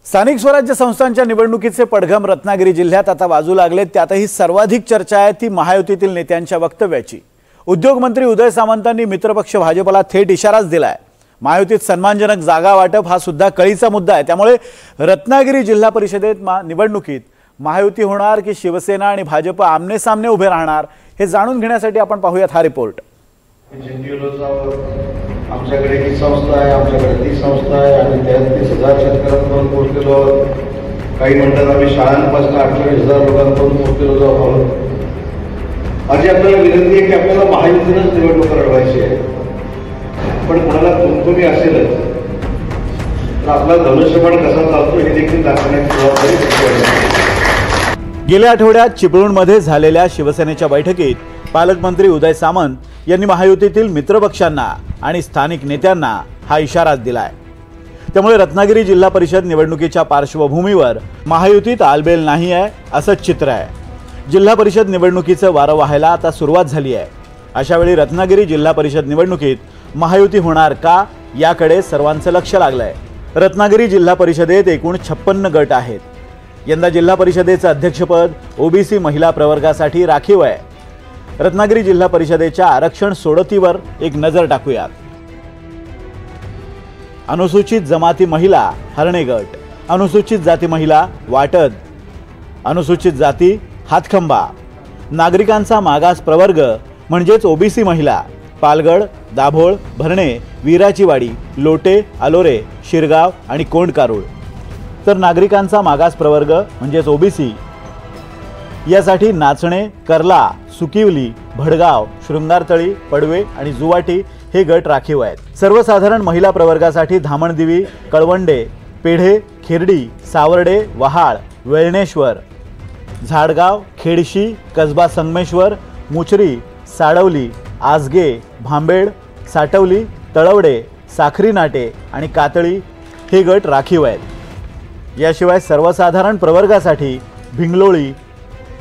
स्थानिक स्वराज्य संस्थांच्या निवडणुकीचे पडघम रत्नागिरी जिल्ह्यात आता वाजू लागले। त्यातही सर्वाधिक चर्चा आहे ती महायुतीतील नेत्यांच्या वक्तव्याची। उद्योगमंत्री उदय सामंतांनी मित्रपक्ष भाजपला थेट इशाराच दिलाय। महायुतीत सन्मानजनक जागा वाटप हा सुद्धा कळीचा मुद्दा आहे। त्यामुळे रत्नागिरी जिल्हा परिषदेत निवडणुकीत महायुती होणार की शिवसेना आणि भाजप आमने सामने उभे राहणार हे जाणून घेण्यासाठी आपण पाहूयात हा रिपोर्ट। आमच्याकडे ही संस्था आहे, आमच्याकडे ती संस्था आहे आणि 33,000 शेतकऱ्यांपर्यंत पोहोचलेलो आहोत। काही म्हणतात आम्ही शाळांपासून 48,000 लोकांपर्यंत पोहोचलेलो आहोत। माझी आपल्याला विनंती आहे की आपल्याला महायुतीनंच निवडणूक लढवायची आहे, पण कोणाला कुमकुमी असेलच तर आपला धनुष्यबाण कसा चालतो हे देखील दाखवण्याची जबाबदारी। गेल्या आठवड्यात चिपळूणमध्ये झालेल्या शिवसेनेच्या बैठकीत पालकमंत्री उदय सामंत यांनी महायुतीतील मित्रपक्षांना आणि स्थानिक नेत्यांना हा इशारा दिलाय। त्यामुळे रत्नागिरी जिल्हा परिषद निवडणुकीच्या पार्श्वभूमीवर महायुतीत आलबेल नाही आहे असंच चित्र आहे। जिल्हा परिषद निवडणुकीचं वारं व्हायला आता सुरुवात झाली आहे। अशा वेळी रत्नागिरी जिल्हा परिषद निवडणुकीत महायुती होणार का याकडे सर्वांचं लक्ष लागलंय। रत्नागिरी जिल्हा परिषदेत एकूण 56 गट आहेत। यंदा जिल्हा परिषदेचं अध्यक्षपद ओबीसी महिला प्रवर्गासाठी राखीव आहे। रत्नागिरी जिल्हा परिषदेच्या आरक्षण सोडतीवर एक नजर टाकूयात। अनुसूचित जमाती महिला हरणे गट, अनुसूचित जाती महिला वाटद, अनुसूचित जाती हातखंबा, नागरिकांचा मागास प्रवर्ग म्हणजेच ओबीसी महिला पालगड, दाभोळ, भरणे, वीराचीवाडी, लोटे, आलोरे, शिरगाव आणि कोंडकारूळ। तर नागरिकांचा मागास प्रवर्ग म्हणजेच ओबीसी यासाठी नाचणे, कर्ला, सुकिवली, भडगाव, शृंगारतळी, पडवे आणि जुवाटी हे गट राखीव आहेत। सर्वसाधारण महिला प्रवर्गासाठी धामणदिवी, कळवंडे, पेढे, खिरडी, सावर्डे, वहाळ, वेळणेश्वर, झाडगाव, खेडशी, कसबा संगमेश्वर, मुचरी, साडवली, आजगे, भांबेड, साटवली, तळवडे, साखरी नाटे आणि कातळी हे गट राखीव आहेत। याशिवाय सर्वसाधारण प्रवर्गासाठी भिंगलोळी,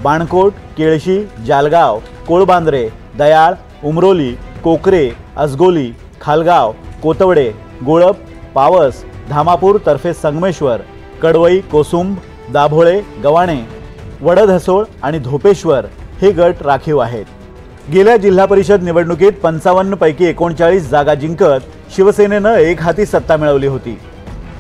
बाणकोट, केळशी, जालगाव, कोळबांद्रे, दयाळ, उमरोली, कोकरे, असगोली, खालगाव, कोतवडे, गोळप, पावस, धामापूर तर्फे संगमेश्वर, कडवई, कोसुंब, दाभोळे, गवाणे, वडधसोळ आणि धोपेश्वर हे गट राखीव आहेत। गेल्या जिल्हा परिषद निवडणुकीत 55 पैकी 39 जागा जिंकत शिवसेनेनं एकहाती सत्ता मिळवली होती।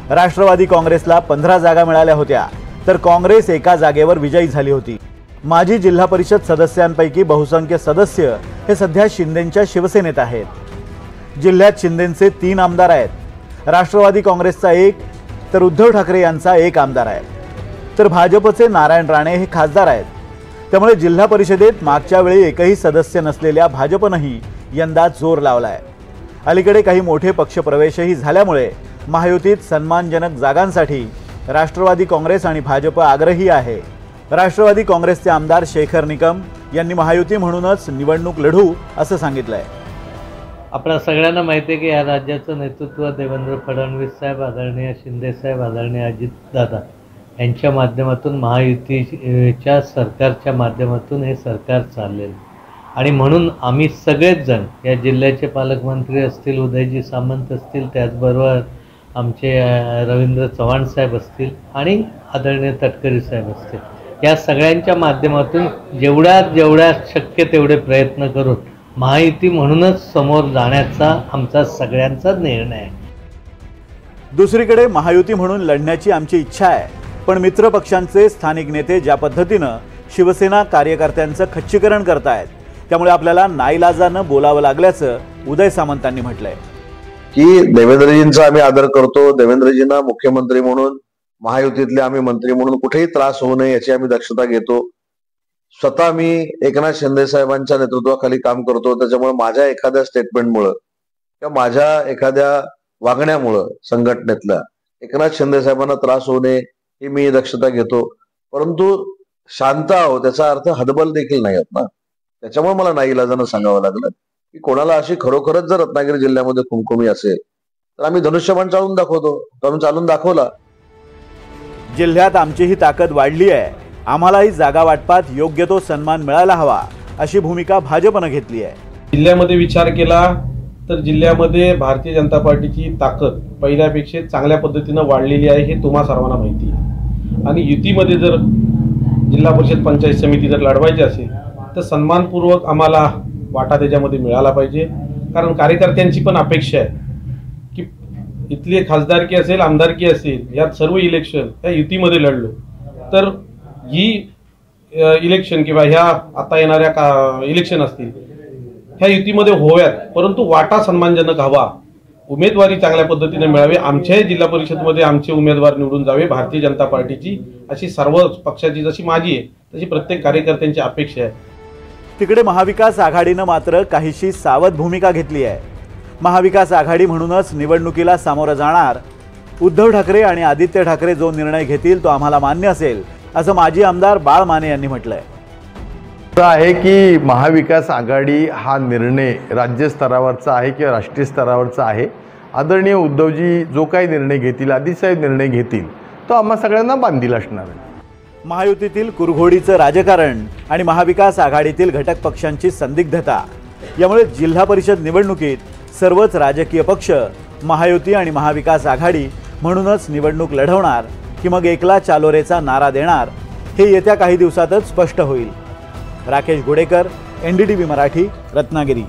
राष्ट्रवादी काँग्रेसला 15 जागा मिळाल्या होत्या, तर काँग्रेस एका जागेवर विजयी झाली होती। माजी जिल्हा परिषद सदस्यांपैकी बहुसंख्य सदस्य हे सध्या शिंदेंच्या शिवसेनेत आहेत। जिल्ह्यात शिंदेंचे 3 आमदार आहेत, राष्ट्रवादी काँग्रेसचा 1 तर उद्धव ठाकरे यांचा 1 आमदार आहे, तर भाजपचे नारायण राणे हे खासदार आहेत। त्यामुळे जिल्हा परिषदेत मागच्या वेळी एकही सदस्य नसलेल्या भाजपनंही यंदा जोर लावलाय। अलीकडे काही मोठे पक्षप्रवेशही झाल्यामुळे महायुतीत सन्मानजनक जागांसाठी राष्ट्रवादी काँग्रेस आणि भाजप आग्रही आहे। राष्ट्रवादी काँग्रेसचे आमदार शेखर निकम यांनी महायुती म्हणूनच निवडणूक लढू असं सांगितलंय। आपल्या सगळ्यांना माहिती आहे की या राज्याचं नेतृत्व देवेंद्र फडणवीस साहेब, आदरणीय शिंदे साहेब, आदरणीय अजितदादा यांच्या माध्यमातून महायुतीच्या सरकारच्या माध्यमातून हे सरकार चाललेलं आणि म्हणून आम्ही सगळेच जण या जिल्ह्याचे पालकमंत्री असतील, उदयजी सामंत असतील, त्याचबरोबर आमचे रवींद्र चव्हाण साहेब असतील आणि आदरणीय तटकरी साहेब असतील, या सगळ्यांच्या माध्यमातून जेवढ्या शक्य तेवढे प्रयत्न करून महायुती म्हणूनच समोर जाण्याचा आमचा सगळ्यांचा निर्णय आहे। दुसरीकडे महायुती म्हणून लढण्याची आमची इच्छा आहे, पण मित्र पक्षांचे स्थानिक नेते ज्या पद्धतीनं शिवसेना कार्यकर्त्यांचं खच्चीकरण करतायत त्यामुळे आपल्याला नाईलाजानं बोलावं लागल्याचं उदय सामंतांनी म्हटलंय की देवेंद्रजींचा आम्ही आदर करतो। देवेंद्रजींना मुख्यमंत्री म्हणून, महायुतीतले आम्ही मंत्री म्हणून कुठेही त्रास होऊ नये याची आम्ही दक्षता घेतो। स्वतः मी एकनाथ शिंदे साहेबांच्या नेतृत्वाखाली काम करतो, त्याच्यामुळे माझ्या एखाद्या स्टेटमेंटमुळं किंवा माझ्या एखाद्या वागण्यामुळं संघटनेतल्या एकनाथ शिंदे साहेबांना त्रास होऊ नये ही मी दक्षता घेतो। परंतु शांत आहोत त्याचा अर्थ हतबल देखील नाही होत ना। त्याच्यामुळे मला नाईलाजानं सांगावं लागलं की कोणाला अशी खरोखरच जर रत्नागिरी जिल्ह्यामध्ये कुमकुमी असेल तर आम्ही धनुष्यबाण चालून दाखवतो, तो आम्ही चालून दाखवला। जिल्ह्यात आमची ही ताकद वाढली आहे, आम्हालाही जागा वाटपात योग्य तो सन्मान मिळायला हवा अशी भूमिका भाजपनं घेतली आहे। जिल्ह्यामध्ये विचार केला तर जिल्ह्यामध्ये भारतीय जनता पार्टीची ताकद पहिल्यापेक्षा चांगल्या पद्धतीनं वाढलेली आहे हे तुम्हा सर्वांना माहिती आहे. आणि युतीमध्ये जर जिल्हा परिषद पंचायत समिती जर लढवायची असेल तर सन्मानपूर्वक आम्हाला वाटा त्याच्यामध्ये मिळाला पाहिजे. कारण कार्यकर्त्यांची पण अपेक्षा आहे की इथली खासदारकी असेल आमदारकी असेल यात सर्व इलेक्शन ह्या युतीमध्ये लढलो तर ही इलेक्शन किंवा ह्या आता येणाऱ्या इलेक्शन असतील ह्या युतीमध्ये होव्यात, परंतु वाटा सन्मानजनक हवा, उमेदवारी चांगल्या पद्धतीने मिळावी, आमच्याही जिल्हा परिषदमध्ये आमचे उमेदवार निवडून जावे भारतीय जनता पार्टीची, अशी सर्व पक्षाची जशी माझी आहे तशी प्रत्येक कार्यकर्त्यांची अपेक्षा आहे. तिकडे महाविकास आघाडीनं मात्र काहीशी सावध भूमिका घेतली आहे. महाविकास आघाडी म्हणूनच निवडणुकीला सामोरं जाणार. उद्धव ठाकरे आणि आदित्य ठाकरे जो निर्णय घेतील तो आम्हाला मान्य असेल, असं माजी आमदार बाळ माने यांनी म्हटलंय. आहे की महाविकास आघाडी हा निर्णय राज्यस्तरावरचा आहे किंवा राष्ट्रीय स्तरावरचा आहे. आदरणीय उद्धवजी जो काही निर्णय घेतील, आदिसाहेब निर्णय घेतील, तो आम्हा सगळ्यांना बांधील असणार आहे. महायुतीतील कुरघोडीचं राजकारण आणि महाविकास आघाडीतील घटक पक्षांची संदिग्धता यामुळे जिल्हा परिषद निवडणुकीत सर्वच राजकीय पक्ष महायुती आणि महाविकास आघाडी म्हणूनच निवडणूक लढवणार की मग एकला चालोरेचा नारा देणार हे येत्या काही दिवसातच स्पष्ट होईल. राकेश गोडेकर, NDTV मराठी, रत्नागिरी.